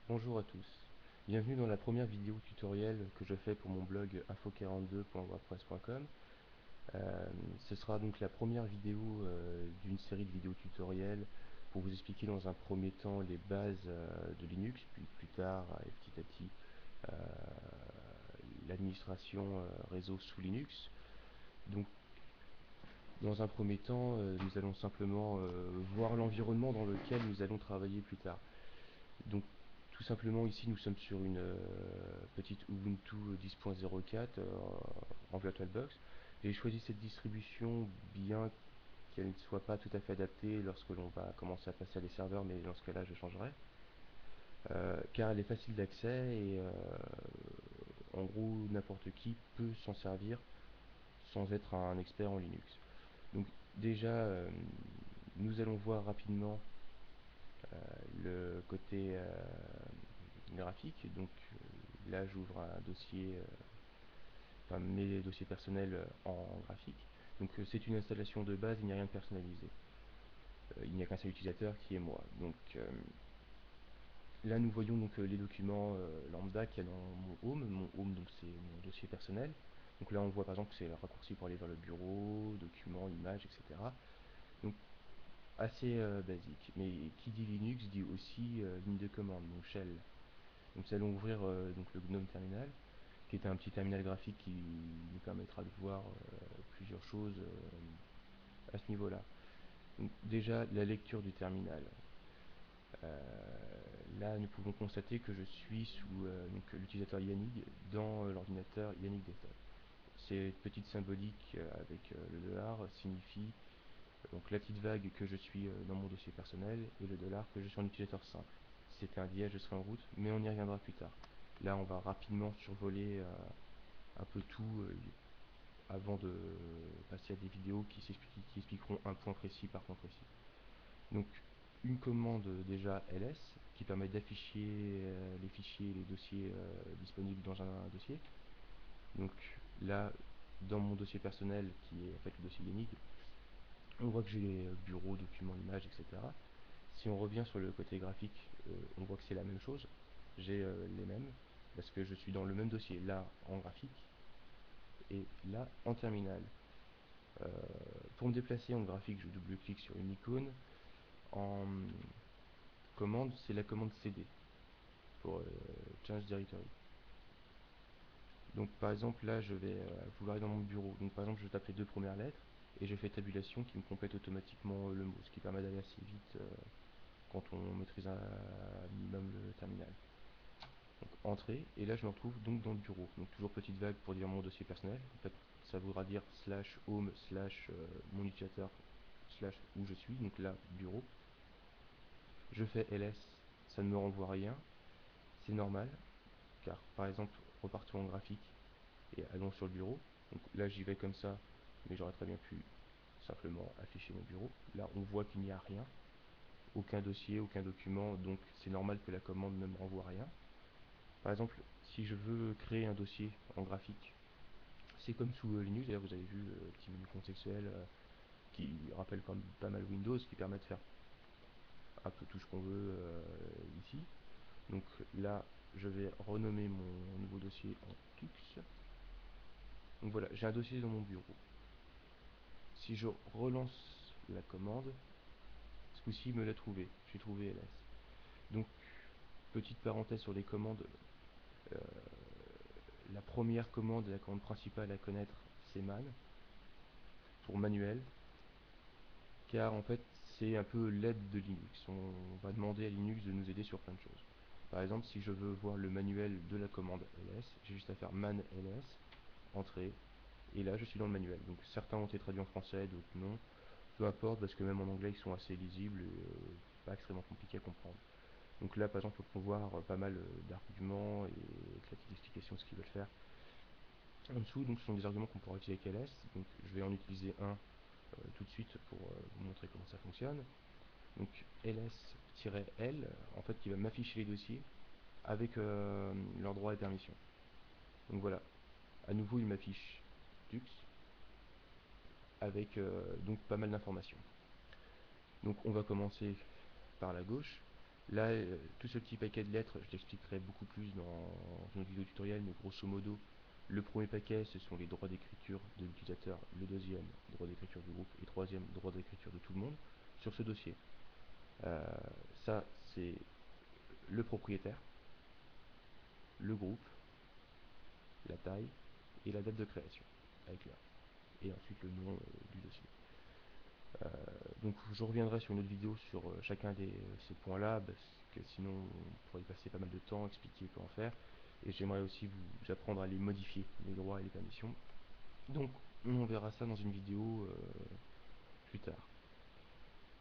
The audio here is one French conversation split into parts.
Bonjour à tous, bienvenue dans la première vidéo tutoriel que je fais pour mon blog info42.wordpress.com. Ce sera donc la première vidéo d'une série de vidéos tutoriels pour vous expliquer dans un premier temps les bases de Linux, puis plus tard et petit à petit euh, l'administration réseau sous Linux. Donc dans un premier temps, nous allons simplement voir l'environnement dans lequel nous allons travailler plus tard. Donc tout simplement ici nous sommes sur une petite Ubuntu 10.04 en VirtualBox. J'ai choisi cette distribution bien qu'elle ne soit pas tout à fait adaptée lorsque l'on va commencer à passer à des serveurs, mais dans ce cas là je changerai. Car elle est facile d'accès et en gros n'importe qui peut s'en servir sans être un expert en Linux. Donc déjà nous allons voir rapidement le côté graphique. Donc là j'ouvre un dossier, enfin mes dossiers personnels en graphique. Donc c'est une installation de base, il n'y a rien de personnalisé. Il n'y a qu'un seul utilisateur qui est moi. Donc là nous voyons donc les documents lambda qu'il y a dans mon home. Mon home donc c'est mon dossier personnel. Donc là on voit par exemple que c'est le raccourci pour aller vers le bureau, documents, images, etc. Donc assez basique. Mais qui dit Linux dit aussi ligne de commande, donc shell. Donc nous allons ouvrir donc le GNOME Terminal, qui est un petit terminal graphique qui nous permettra de voir plusieurs choses à ce niveau-là. Donc déjà la lecture du terminal. Là nous pouvons constater que je suis sous l'utilisateur Yannick dans l'ordinateur Yannick Desktop. Cette petite symbolique avec le dollar signifie donc la petite vague que je suis dans mon dossier personnel et le dollar que je suis en utilisateur simple. Si c'était un dièse, je serais en route, mais on y reviendra plus tard. Là, on va rapidement survoler un peu tout avant de passer à des vidéos qui expliqueront un point précis par point précis. Donc, une commande déjà ls qui permet d'afficher les fichiers, les dossiers disponibles dans un dossier. Donc là, dans mon dossier personnel qui est en fait le dossier Yannick, on voit que j'ai les bureaux, documents, images, etc. Si on revient sur le côté graphique, on voit que c'est la même chose. J'ai les mêmes, parce que je suis dans le même dossier, là en graphique, et là en terminal. Euh, pour me déplacer en graphique, je double-clique sur une icône. En commande, c'est la commande CD, pour Change Directory. Donc par exemple, là, je vais vouloir aller dans mon bureau. Donc par exemple, je tape les deux premières lettres, et je fais tabulation qui me complète automatiquement le mot, ce qui permet d'aller assez vite quand on maîtrise un minimum le terminal. Donc entrée, et là je me retrouve donc dans le bureau. Donc toujours petite vague pour dire mon dossier personnel. En fait, ça voudra dire slash home slash mon utilisateur slash où je suis, donc là bureau. Je fais ls, ça ne me renvoie rien. C'est normal, car par exemple, repartons en graphique et allons sur le bureau. Donc là j'y vais comme ça, mais j'aurais très bien pu simplement afficher mon bureau. Là on voit qu'il n'y a rien, aucun dossier, aucun document, donc c'est normal que la commande ne me renvoie rien. Par exemple, si je veux créer un dossier en graphique, c'est comme sous Linux, d'ailleurs vous avez vu le petit menu contextuel qui rappelle quand même pas mal Windows, qui permet de faire un peu tout ce qu'on veut ici. Donc là, je vais renommer mon nouveau dossier en Tux. Donc voilà, j'ai un dossier dans mon bureau. Si je relance la commande, ce coup-ci, il me l'a trouvé. J'ai trouvé ls. Donc, petite parenthèse sur les commandes, euh, la première commande, la commande principale à connaître, c'est man, pour manuel, car en fait c'est un peu l'aide de Linux. On va demander à Linux de nous aider sur plein de choses. Par exemple, si je veux voir le manuel de la commande ls, j'ai juste à faire man ls, entrée, et là je suis dans le manuel. Donc certains ont été traduits en français, d'autres non. Peu importe, parce que même en anglais ils sont assez lisibles et pas extrêmement compliqués à comprendre. Donc là par exemple on peut voir pas mal d'arguments et avec la petite explication de ce qu'ils veulent faire. En dessous, donc, ce sont des arguments qu'on pourra utiliser avec ls. Donc je vais en utiliser un tout de suite pour vous montrer comment ça fonctionne. Donc ls-l, en fait, qui va m'afficher les dossiers avec leurs droits et permissions. Donc voilà, à nouveau, il m'affiche Tux avec donc pas mal d'informations. Donc on va commencer par la gauche. Là, tout ce petit paquet de lettres, je l'expliquerai beaucoup plus dans une autre vidéo tutoriel, mais grosso modo, le premier paquet, ce sont les droits d'écriture de l'utilisateur, le deuxième, droit d'écriture du groupe, et troisième, droit d'écriture de tout le monde sur ce dossier. Euh, Ça, c'est le propriétaire, le groupe, la taille et la date de création, avec là. Et ensuite le nom du dossier. Donc je reviendrai sur une autre vidéo sur chacun de ces points-là, parce que sinon on pourrait y passer pas mal de temps, expliquer comment faire. Et j'aimerais aussi vous apprendre à les modifier, les droits et les permissions. Donc on verra ça dans une vidéo plus tard.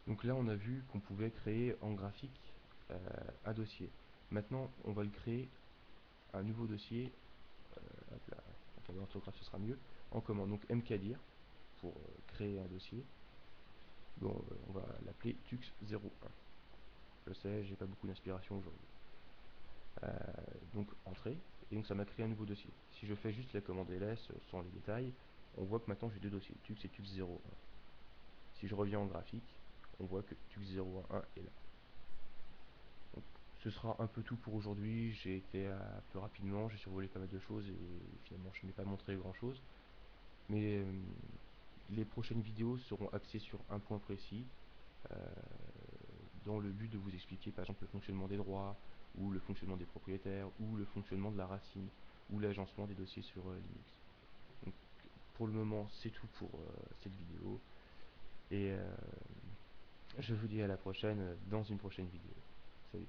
Donc là on a vu qu'on pouvait créer en graphique euh, un dossier. Maintenant on va le créer un nouveau dossier, hop là, en l'orthographe ce sera mieux, en commande. Donc mkdir pour créer un dossier. Bon, on va l'appeler tux01. Je sais, j'ai pas beaucoup d'inspiration aujourd'hui. Euh, donc entrée, et donc ça m'a créé un nouveau dossier. Si je fais juste la commande ls sans les détails, on voit que maintenant j'ai deux dossiers, tux et tux01. Si je reviens en graphique, on voit que tux01 est là. Donc, ce sera un peu tout pour aujourd'hui. J'ai été un peu rapidement, j'ai survolé pas mal de choses et finalement je n'ai pas montré grand chose. Mais les prochaines vidéos seront axées sur un point précis, euh, dans le but de vous expliquer par exemple le fonctionnement des droits, ou le fonctionnement des propriétaires, ou le fonctionnement de la racine, ou l'agencement des dossiers sur Linux. Donc, pour le moment, c'est tout pour cette vidéo, et je vous dis à la prochaine dans une prochaine vidéo. Salut.